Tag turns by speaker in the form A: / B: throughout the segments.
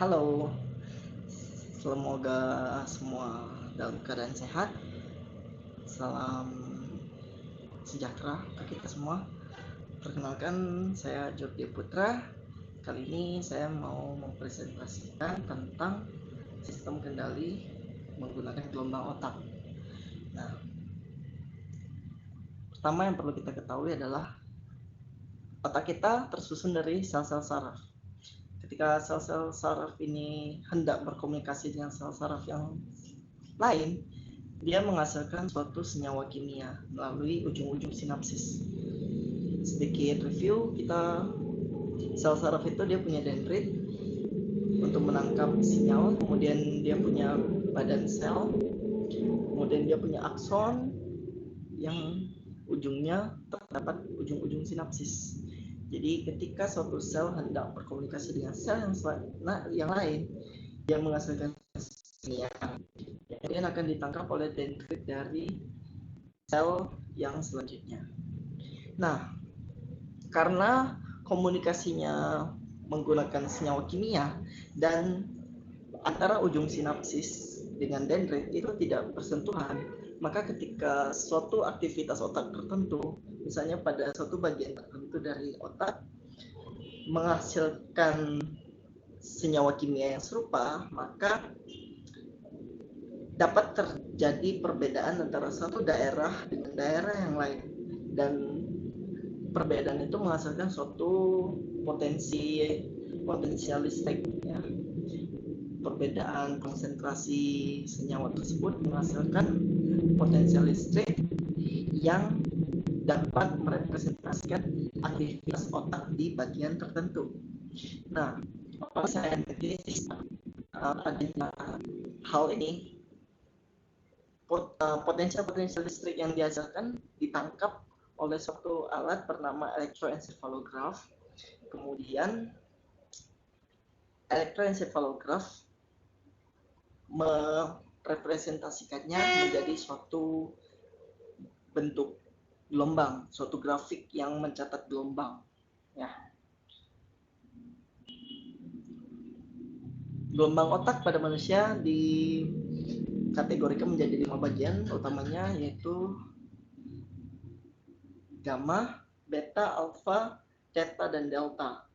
A: Halo, semoga semua dalam keadaan sehat. Salam sejahtera ke kita semua. Perkenalkan, saya Jordi Putra. Kali ini saya mau mempresentasikan tentang sistem kendali menggunakan gelombang otak. Nah, pertama yang perlu kita ketahui adalah otak kita tersusun dari sel-sel saraf. Ketika sel-sel saraf ini hendak berkomunikasi dengan sel saraf yang lain, dia menghasilkan suatu senyawa kimia melalui ujung-ujung sinapsis. Sedikit review, sel saraf itu dia punya dendrit untuk menangkap sinyal, kemudian dia punya badan sel, kemudian dia punya akson yang ujungnya terdapat ujung-ujung sinapsis. Jadi ketika suatu sel hendak berkomunikasi dengan sel yang lain, dia menghasilkan sinyal yang kemudian akan ditangkap oleh dendrit dari sel yang selanjutnya. Nah, karena komunikasinya menggunakan senyawa kimia dan antara ujung sinapsis dengan dendrit itu tidak bersentuhan, maka ketika suatu aktivitas otak tertentu, misalnya pada suatu bagian tertentu dari otak menghasilkan senyawa kimia yang serupa, maka dapat terjadi perbedaan antara satu daerah dengan daerah yang lain, dan perbedaan itu menghasilkan suatu potensial listrik, ya. Perbedaan konsentrasi senyawa tersebut menghasilkan potensial listrik yang dapat merepresentasikan aktivitas otak di bagian tertentu. Nah, apa saintis adanya hal ini? Potensial listrik yang dihasilkan ditangkap oleh suatu alat bernama elektroencephalograph. Kemudian elektroencephalograph merepresentasikannya menjadi suatu bentuk gelombang, suatu grafik yang mencatat gelombang, ya. Gelombang otak pada manusia dikategorikan menjadi 5 bagian utamanya, yaitu gamma, beta, alfa, theta, dan delta.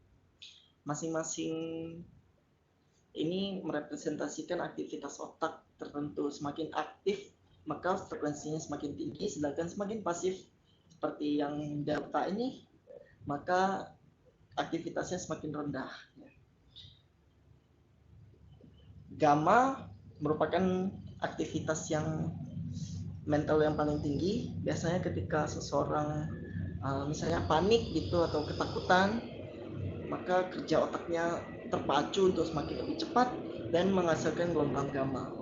A: Masing-masing ini merepresentasikan aktivitas otak tertentu. Semakin aktif, maka frekuensinya semakin tinggi, sedangkan semakin pasif seperti yang delta ini, maka aktivitasnya semakin rendah. Gamma merupakan aktivitas yang mental yang paling tinggi. Biasanya ketika seseorang misalnya panik gitu atau ketakutan, maka kerja otaknya terpacu untuk semakin lebih cepat dan menghasilkan gelombang gamma.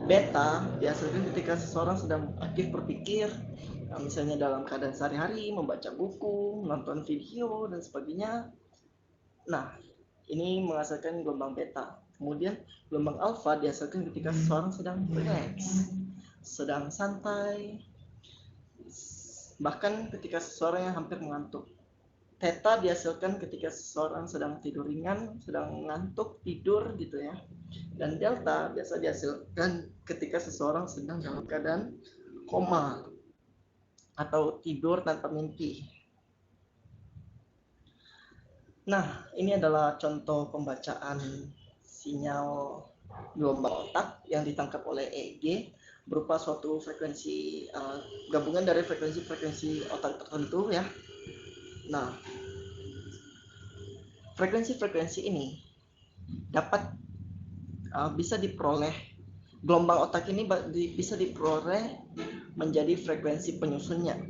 A: Beta dihasilkan ketika seseorang sedang aktif berpikir, misalnya dalam keadaan sehari-hari, membaca buku, nonton video, dan sebagainya. Nah, ini menghasilkan gelombang beta. Kemudian gelombang alfa dihasilkan ketika seseorang sedang relax, sedang santai, bahkan ketika seseorang yang hampir mengantuk. Theta dihasilkan ketika seseorang sedang tidur ringan, sedang ngantuk, tidur gitu ya. Dan delta biasa dihasilkan ketika seseorang sedang dalam keadaan koma atau tidur tanpa mimpi. Nah, ini adalah contoh pembacaan sinyal gelombang otak yang ditangkap oleh EEG berupa suatu frekuensi gabungan dari frekuensi otak tertentu, ya. Nah, frekuensi ini dapat bisa diperoleh, gelombang otak ini bisa diperoleh menjadi frekuensi penyusunnya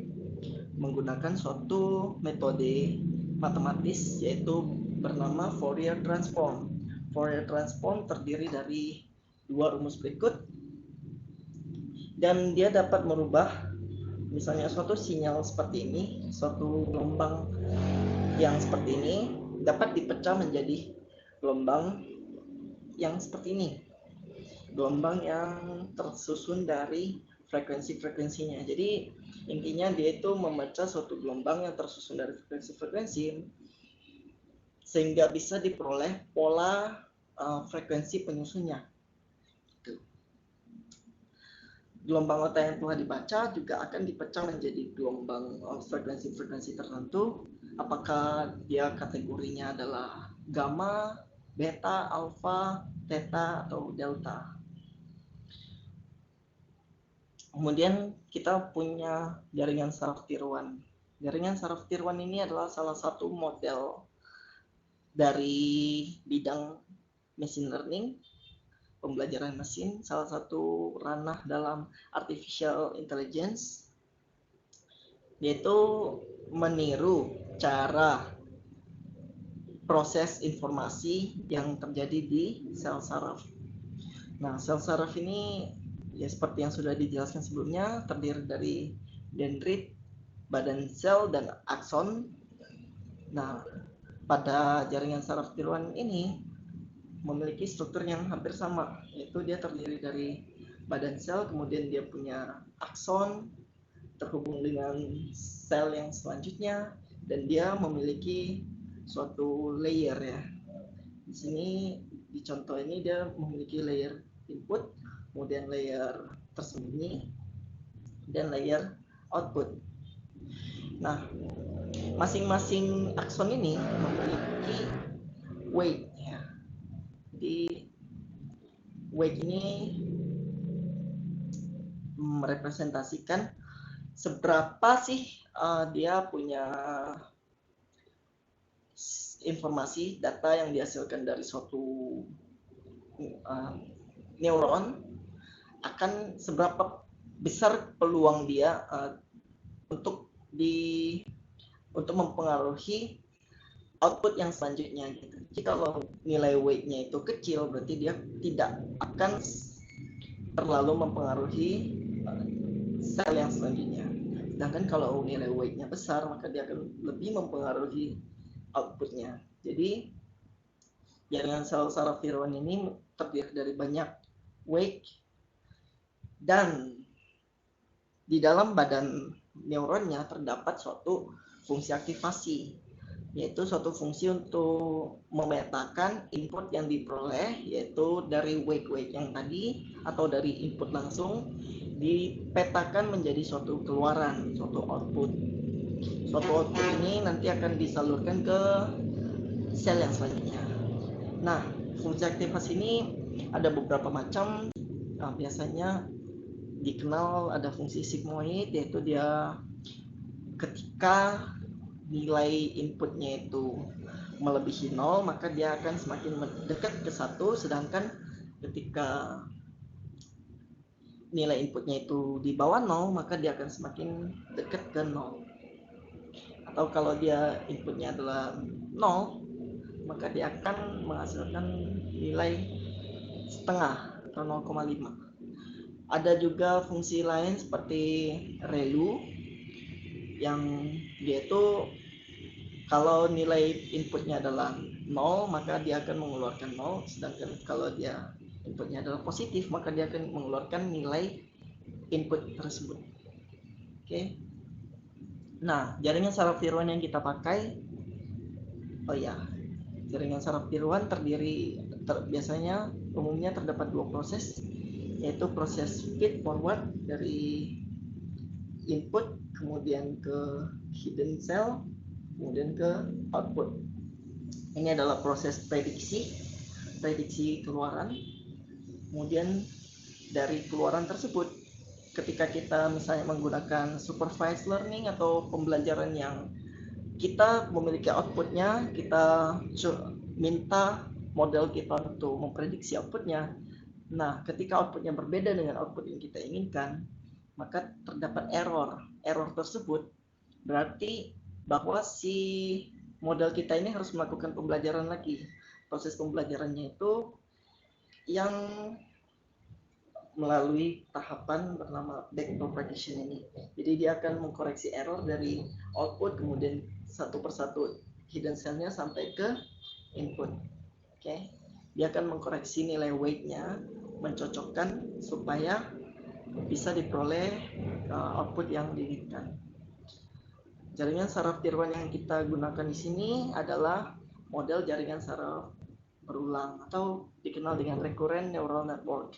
A: menggunakan suatu metode matematis, yaitu bernama Fourier transform. Fourier transform terdiri dari 2 rumus berikut, dan dia dapat merubah misalnya suatu sinyal seperti ini, suatu gelombang yang seperti ini dapat dipecah menjadi gelombang yang seperti ini, gelombang yang tersusun dari frekuensinya. Jadi intinya dia itu memecah suatu gelombang yang tersusun dari frekuensi sehingga bisa diperoleh pola frekuensi penyusunnya. Gelombang otak yang telah dibaca juga akan dipecah menjadi gelombang frekuensi-frekuensi tertentu. Apakah dia kategorinya adalah gamma, beta, alfa, theta, atau delta. Kemudian kita punya jaringan saraf tiruan. Jaringan saraf tiruan ini adalah salah satu model dari bidang machine learning, pembelajaran mesin, salah satu ranah dalam artificial intelligence, yaitu meniru cara proses informasi yang terjadi di sel saraf. Nah, sel saraf ini ya seperti yang sudah dijelaskan sebelumnya, terdiri dari dendrit, badan sel, dan akson. Nah, pada jaringan saraf tiruan ini memiliki struktur yang hampir sama, yaitu dia terdiri dari badan sel, kemudian dia punya akson terhubung dengan sel yang selanjutnya, dan dia memiliki suatu layer ya. Di sini di contoh ini dia memiliki layer input, kemudian layer tersembunyi, dan layer output. Nah, masing-masing akson ini memiliki weight. Jadi weight ini merepresentasikan seberapa sih dia punya informasi data yang dihasilkan dari suatu neuron, akan seberapa besar peluang dia untuk mempengaruhi output yang selanjutnya gitu. Jadi kalau nilai weight-nya itu kecil, berarti dia tidak akan terlalu mempengaruhi sel yang selanjutnya. Sedangkan kalau nilai weight-nya besar, maka dia akan lebih mempengaruhi output-nya. Jadi jaringan sel saraf tiruan ini terdiri dari banyak weight, dan di dalam badan neuronnya terdapat suatu fungsi aktivasi, yaitu suatu fungsi untuk memetakan input yang diperoleh, yaitu dari weight yang tadi atau dari input langsung, dipetakan menjadi suatu keluaran, suatu output. Suatu output ini nanti akan disalurkan ke sel yang selanjutnya. Nah, fungsi aktivasi ini ada beberapa macam. Nah, biasanya dikenal ada fungsi sigmoid, yaitu dia ketika nilai inputnya itu melebihi 0, maka dia akan semakin dekat ke 1, sedangkan ketika nilai inputnya itu di bawah 0, maka dia akan semakin dekat ke 0. Atau kalau dia inputnya adalah 0, maka dia akan menghasilkan nilai setengah atau 0,5. Ada juga fungsi lain seperti ReLU, yang dia itu kalau nilai inputnya adalah 0, maka dia akan mengeluarkan 0, sedangkan kalau dia inputnya adalah positif, maka dia akan mengeluarkan nilai input tersebut. Oke. Nah, jaringan saraf tiruan yang kita pakai, jaringan saraf tiruan biasanya umumnya terdapat dua proses, yaitu proses feed forward dari input kemudian ke hidden cell, kemudian ke output. Ini adalah proses prediksi keluaran. Kemudian dari keluaran tersebut, ketika kita misalnya menggunakan supervised learning atau pembelajaran yang kita memiliki outputnya, kita minta model kita untuk memprediksi outputnya. Nah, ketika outputnya berbeda dengan output yang kita inginkan, maka terdapat error. Error tersebut berarti bahwa si model kita ini harus melakukan pembelajaran lagi. Proses pembelajarannya itu yang melalui tahapan bernama backpropagation ini. Jadi dia akan mengkoreksi error dari output, kemudian satu persatu hidden cell-nya sampai ke input. Oke. Dia akan mengkoreksi nilai weight-nya, mencocokkan supaya bisa diperoleh output yang diinginkan. Jaringan saraf tiruan yang kita gunakan di sini adalah model jaringan saraf berulang atau dikenal dengan recurrent neural network.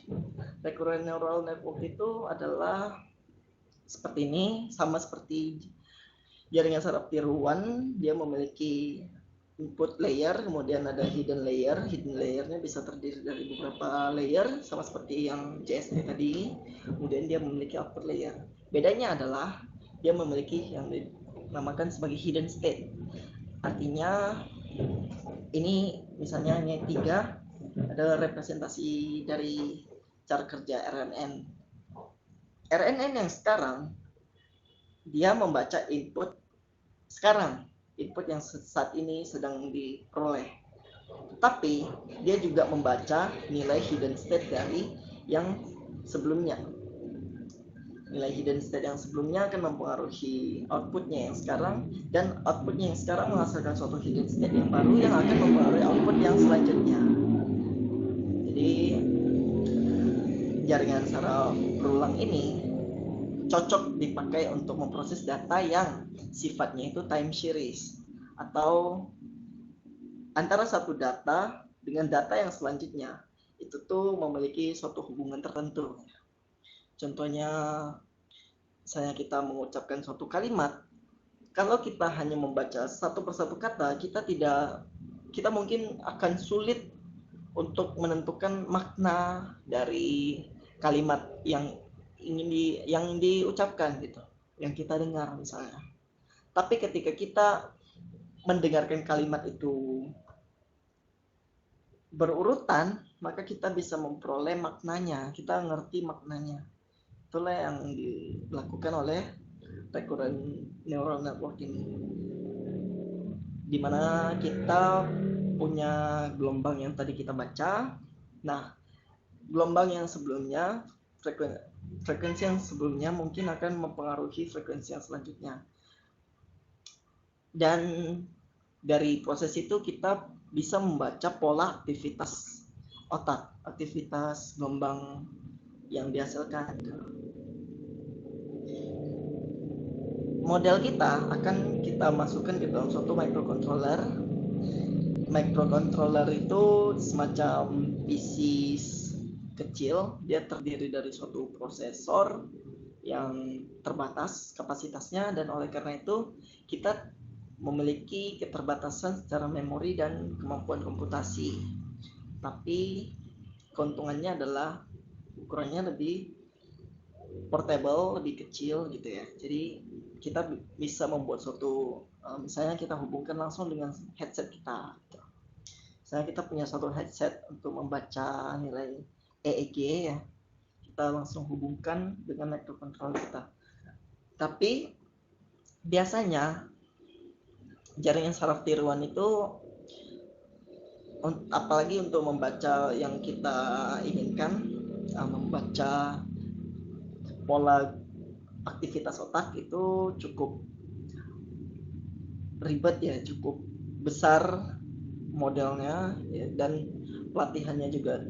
A: Recurrent neural network itu adalah seperti ini, sama seperti jaringan saraf tiruan. Dia memiliki input layer, kemudian ada hidden layer. Hidden layernya bisa terdiri dari beberapa layer, sama seperti yang JST tadi. Kemudian dia memiliki output layer. Bedanya adalah dia memiliki yang dinamakan sebagai hidden state. Artinya ini misalnya ini 3 adalah representasi dari cara kerja RNN. RNN yang sekarang dia membaca input sekarang, input yang saat ini sedang diperoleh. Tapi dia juga membaca nilai hidden state dari yang sebelumnya. Nilai hidden state yang sebelumnya akan mempengaruhi outputnya yang sekarang, dan outputnya yang sekarang menghasilkan suatu hidden state yang baru yang akan mempengaruhi output yang selanjutnya. Jadi jaringan saraf berulang ini cocok dipakai untuk memproses data yang sifatnya itu time series, atau antara satu data dengan data yang selanjutnya itu tuh memiliki suatu hubungan tertentu. Contohnya, misalnya kita mengucapkan suatu kalimat, kalau kita hanya membaca satu persatu kata, kita mungkin akan sulit untuk menentukan makna dari kalimat yang diucapkan gitu, yang kita dengar misalnya. Tapi ketika kita mendengarkan kalimat itu berurutan, maka kita bisa memperoleh maknanya, kita ngerti maknanya. Itulah yang dilakukan oleh recurrent neural network ini, dimana kita punya gelombang yang tadi kita baca. Nah, gelombang yang sebelumnya, frekuensi yang sebelumnya mungkin akan mempengaruhi frekuensi yang selanjutnya. Dan dari proses itu kita bisa membaca pola aktivitas otak, aktivitas gelombang yang dihasilkan. Model kita akan kita masukkan ke dalam suatu microcontroller. Microcontroller itu semacam PC kecil, dia terdiri dari suatu prosesor yang terbatas kapasitasnya, dan oleh karena itu kita memiliki keterbatasan secara memori dan kemampuan komputasi. Tapi keuntungannya adalah ukurannya lebih portable, lebih kecil gitu ya. Jadi kita bisa membuat suatu, misalnya kita hubungkan langsung dengan headset kita. Misalnya kita punya suatu headset untuk membaca nilai EEG ya, kita langsung hubungkan dengan microcontroller kita. Tapi biasanya jaringan saraf tiruan itu, apalagi untuk membaca yang kita inginkan, membaca pola aktivitas otak, itu cukup ribet ya, cukup besar modelnya ya, dan pelatihannya juga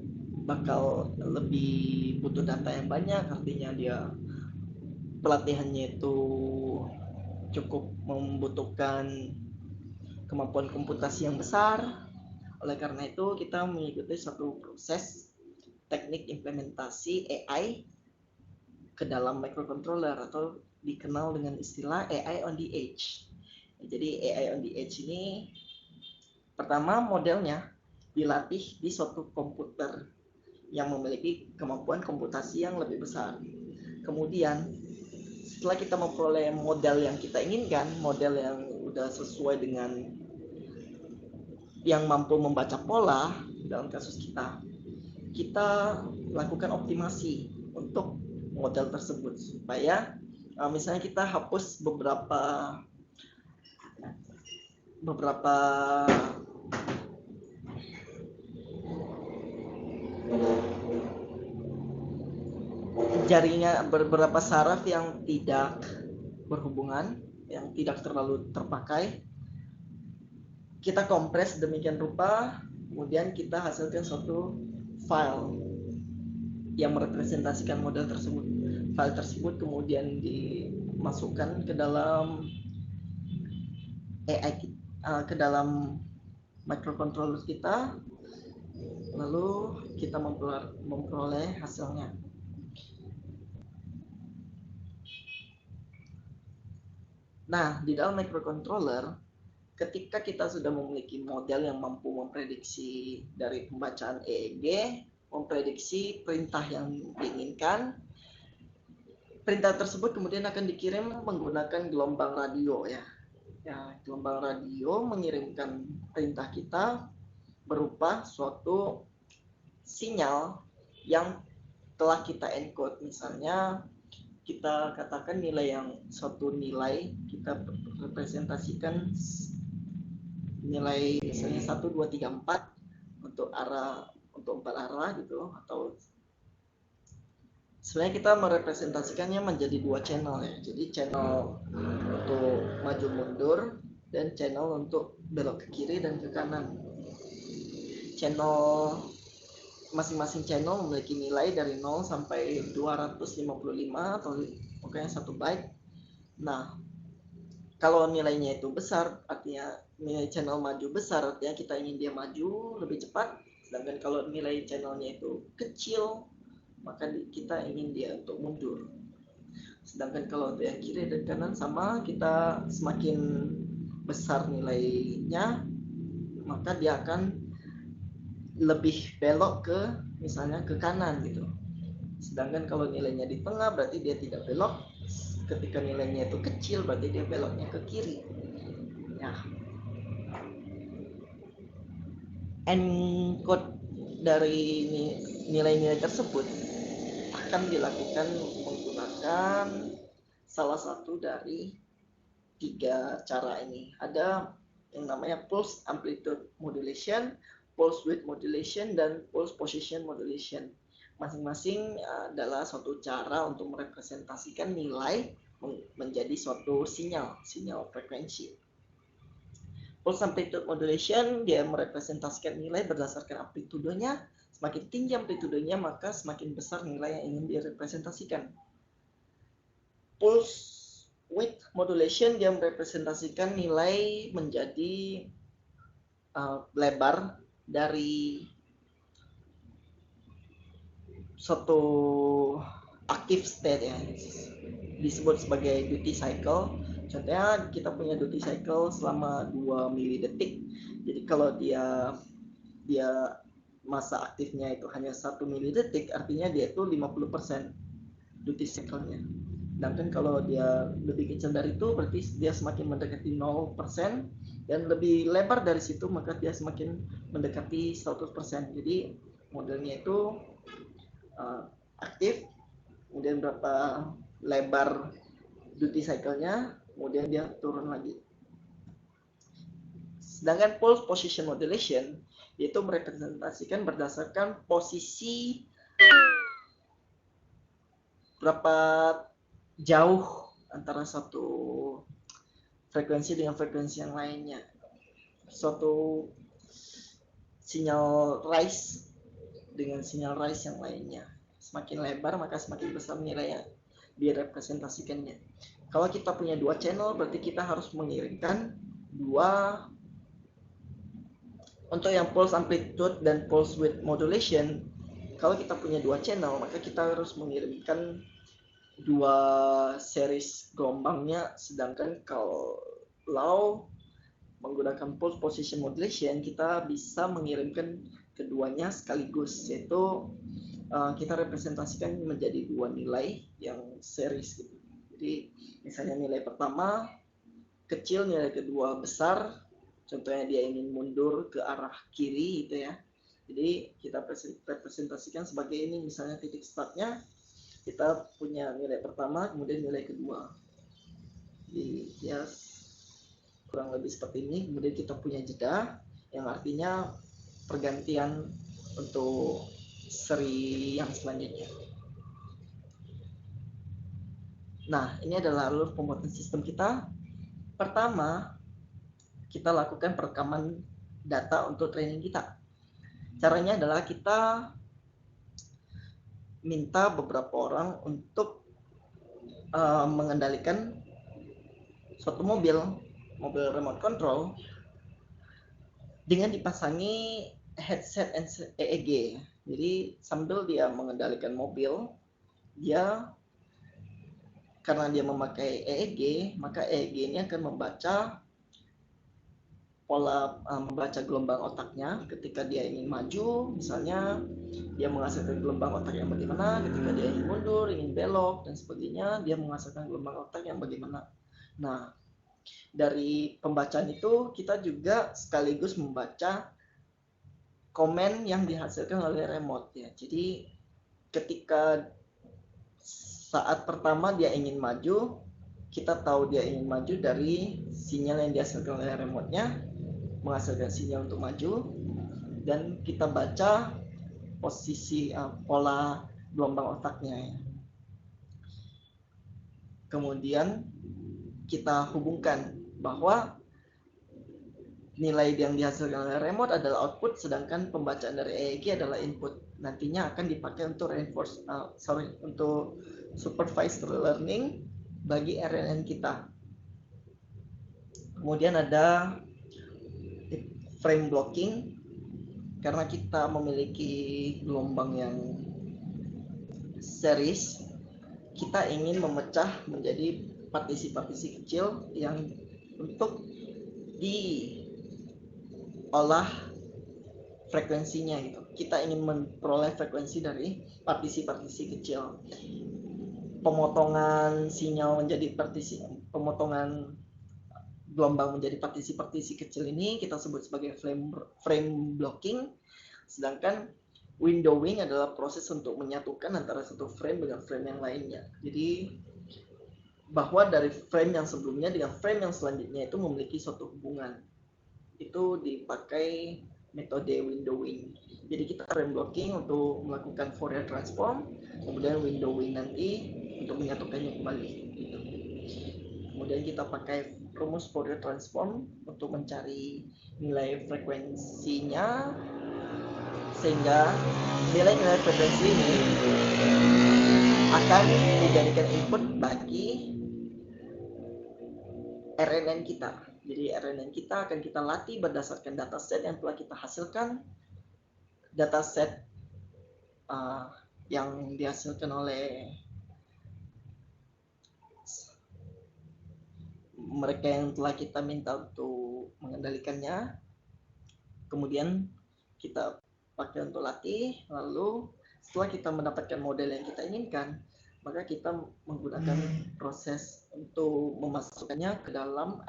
A: bakal lebih butuh data yang banyak. Artinya dia pelatihannya itu cukup membutuhkan kemampuan komputasi yang besar. Oleh karena itu kita mengikuti satu proses teknik implementasi AI ke dalam microcontroller, atau dikenal dengan istilah AI on the edge. Jadi AI on the edge ini, pertama modelnya dilatih di suatu komputer yang memiliki kemampuan komputasi yang lebih besar. Kemudian setelah kita memperoleh model yang kita inginkan, model yang udah sesuai dengan yang mampu membaca pola, dalam kasus kita lakukan optimasi untuk model tersebut, supaya misalnya kita hapus beberapa jaringan, beberapa saraf yang tidak berhubungan, yang tidak terlalu terpakai, kita kompres demikian rupa, kemudian kita hasilkan suatu file yang merepresentasikan model tersebut. File tersebut kemudian dimasukkan ke dalam AI, ke dalam microcontroller kita, lalu kita memperoleh hasilnya. Nah, di dalam microcontroller, ketika kita sudah memiliki model yang mampu memprediksi dari pembacaan EEG, memprediksi perintah yang diinginkan, perintah tersebut kemudian akan dikirim menggunakan gelombang radio ya. Gelombang radio mengirimkan perintah kita berupa suatu sinyal yang telah kita encode. Misalnya kita katakan suatu nilai kita representasikan nilai misalnya 1, 2, 3, 4 untuk 4 arah gitu, atau sebenarnya kita merepresentasikannya menjadi 2 channel ya. Jadi channel untuk maju mundur dan channel untuk belok ke kiri dan ke kanan. Masing-masing channel memiliki nilai dari 0 sampai 255 atau pokoknya 1 byte. Nah, kalau nilainya itu besar, artinya nilai channel maju besar, artinya kita ingin dia maju lebih cepat. Sedangkan kalau nilai channelnya itu kecil, maka kita ingin dia untuk mundur. Sedangkan kalau dia kiri dan kanan sama, kita semakin besar nilainya, maka dia akan lebih belok ke misalnya ke kanan gitu. Sedangkan kalau nilainya di tengah berarti dia tidak belok. Ketika nilainya itu kecil berarti dia beloknya ke kiri. Ya. Encode dari nilai-nilai tersebut akan dilakukan menggunakan salah satu dari 3 cara ini. Ada yang namanya pulse amplitude modulation, pulse width modulation, dan pulse position modulation. Masing-masing adalah suatu cara untuk merepresentasikan nilai menjadi suatu sinyal frekuensi. Pulse amplitude modulation dia merepresentasikan nilai berdasarkan amplitudenya. Semakin tinggi amplitudenya maka semakin besar nilai yang ingin direpresentasikan. Pulse width modulation dia merepresentasikan nilai menjadi lebar dari suatu active state ya, disebut sebagai duty cycle. Contohnya kita punya duty cycle selama 2 milidetik. Jadi kalau dia masa aktifnya itu hanya 1 milidetik, artinya dia itu 50% duty cycle-nya. Sedangkan kalau dia lebih kecil dari itu, berarti dia semakin mendekati 0%, dan lebih lebar dari situ, maka dia semakin mendekati 100%. Jadi modelnya itu aktif, kemudian berapa lebar duty cycle-nya, kemudian dia turun lagi. Sedangkan pulse position modulation yaitu merepresentasikan berdasarkan posisi berapa jauh antara satu frekuensi dengan frekuensi yang lainnya. Suatu sinyal rise dengan sinyal rise yang lainnya. Semakin lebar maka semakin besar nilai yang direpresentasikannya. Kalau kita punya 2 channel berarti kita harus mengirimkan 2. Untuk yang pulse amplitude dan pulse width modulation, kalau kita punya 2 channel maka kita harus mengirimkan 2 series gelombangnya. Sedangkan kalau menggunakan pulse position modulation kita bisa mengirimkan keduanya sekaligus, yaitu kita representasikan menjadi 2 nilai yang series gitu. Jadi misalnya nilai pertama kecil, nilai kedua besar. Contohnya dia ingin mundur ke arah kiri gitu ya. Jadi kita representasikan sebagai ini, misalnya titik startnya kita punya nilai pertama, kemudian nilai kedua. Jadi ya kurang lebih seperti ini. Kemudian kita punya jeda yang artinya pergantian untuk seri yang selanjutnya. Nah, ini adalah alur pembuatan sistem kita. Pertama, kita lakukan perekaman data untuk training kita. Caranya adalah kita minta beberapa orang untuk mengendalikan suatu mobil remote control dengan dipasangi headset EEG. Jadi sambil dia mengendalikan mobil, dia karena dia memakai EEG, maka EEG ini akan membaca pola, membaca gelombang otaknya ketika dia ingin maju, misalnya dia menghasilkan gelombang otak yang bagaimana, ketika dia ingin mundur, ingin belok dan sebagainya, dia menghasilkan gelombang otak yang bagaimana. Nah, dari pembacaan itu kita juga sekaligus membaca komen yang dihasilkan oleh remote ya. Jadi ketika saat pertama dia ingin maju, kita tahu dia ingin maju dari sinyal yang dihasilkan oleh remote-nya, menghasilkan sinyal untuk maju, dan kita baca posisi pola gelombang otaknya ya. Kemudian kita hubungkan bahwa nilai yang dihasilkan oleh remote adalah output, sedangkan pembacaan dari EEG adalah input. Nantinya akan dipakai untuk untuk supervised learning bagi RNN kita. Kemudian ada frame blocking, karena kita memiliki gelombang yang series, kita ingin memecah menjadi partisi-partisi kecil yang untuk diolah frekuensinya gitu. Kita ingin memperoleh frekuensi dari partisi-partisi kecil. Pemotongan sinyal menjadi pemotongan gelombang menjadi partisi-partisi kecil ini kita sebut sebagai frame blocking. Sedangkan windowing adalah proses untuk menyatukan antara satu frame dengan frame yang lainnya. Jadi bahwa dari frame yang sebelumnya dengan frame yang selanjutnya itu memiliki suatu hubungan. Itu dipakai metode windowing. Jadi kita frame blocking untuk melakukan Fourier transform, kemudian windowing nanti untuk menyatukannya kembali. Gitu. Kemudian kita pakai rumus Fourier transform untuk mencari nilai frekuensinya, sehingga nilai-nilai frekuensi ini akan dijadikan input bagi RNN kita. Jadi RNN kita akan kita latih berdasarkan dataset yang telah kita hasilkan, dataset yang dihasilkan oleh mereka yang telah kita minta untuk mengendalikannya. Kemudian kita pakai untuk latih, lalu setelah kita mendapatkan model yang kita inginkan, maka kita menggunakan proses untuk memasukkannya ke dalam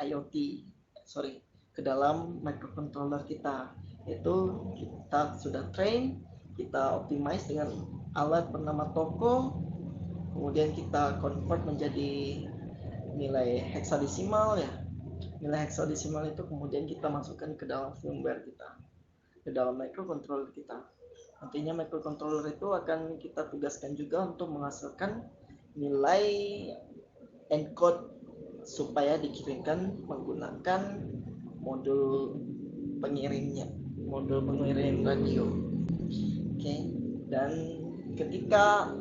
A: ke dalam microcontroller kita. Yaitu kita sudah train, kita optimize dengan alat bernama Toko, kemudian kita convert menjadi nilai heksadesimal ya. Nilai heksadesimal itu kemudian kita masukkan ke dalam firmware kita, ke dalam microcontroller kita. Nantinya microcontroller itu akan kita tugaskan juga untuk menghasilkan nilai encode supaya dikirimkan menggunakan modul pengirimnya, modul pengirim radio. Oke. Dan ketika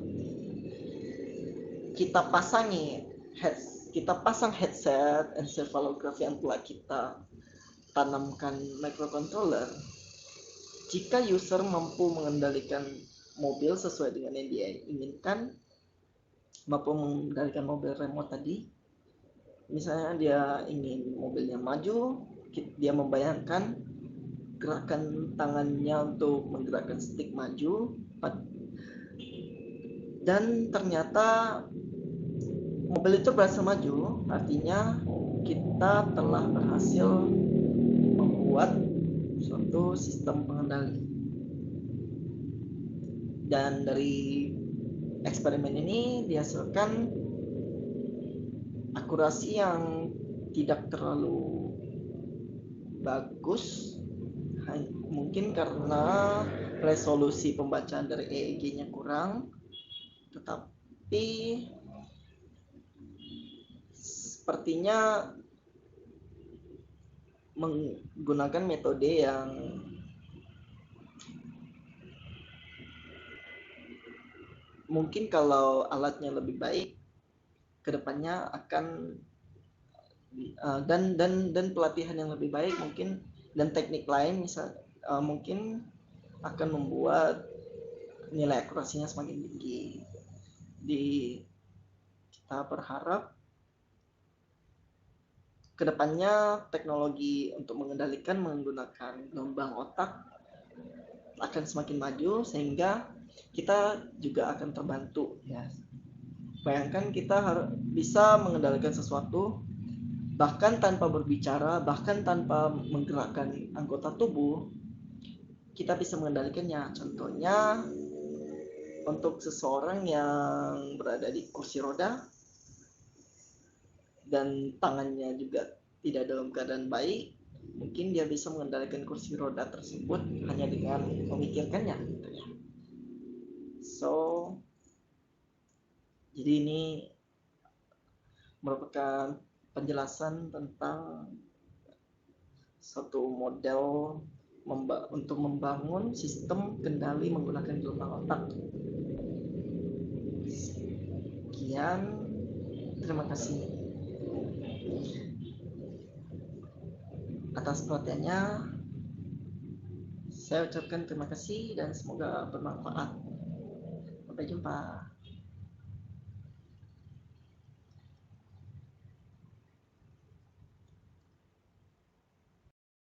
A: kita pasang headset encephalograph yang telah kita tanamkan microcontroller, jika user mampu mengendalikan mobil sesuai dengan yang dia inginkan, mampu mengendalikan mobil remote tadi, misalnya dia ingin mobilnya maju, dia membayangkan gerakan tangannya untuk menggerakkan stick maju, dan ternyata mobil itu berhasil maju, artinya kita telah berhasil membuat suatu sistem pengendali. Dan dari eksperimen ini dihasilkan akurasi yang tidak terlalu bagus, mungkin karena resolusi pembacaan dari EEG-nya kurang, tetapi sepertinya menggunakan metode yang mungkin kalau alatnya lebih baik, kedepannya akan dan pelatihan yang lebih baik mungkin, dan teknik lain mungkin akan membuat nilai akurasinya semakin tinggi. Kita berharap kedepannya teknologi untuk mengendalikan menggunakan gelombang otak akan semakin maju, sehingga kita juga akan terbantu ya. Bayangkan kita harus bisa mengendalikan sesuatu bahkan tanpa berbicara, bahkan tanpa menggerakkan anggota tubuh, kita bisa mengendalikannya. Contohnya untuk seseorang yang berada di kursi roda dan tangannya juga tidak dalam keadaan baik, mungkin dia bisa mengendalikan kursi roda tersebut hanya dengan memikirkannya gitu ya. So, jadi ini merupakan penjelasan tentang suatu model untuk membangun sistem kendali menggunakan gelombang otak. Sekian, terima kasih atas perhatiannya. Saya ucapkan terima kasih dan semoga bermanfaat. Sampai jumpa.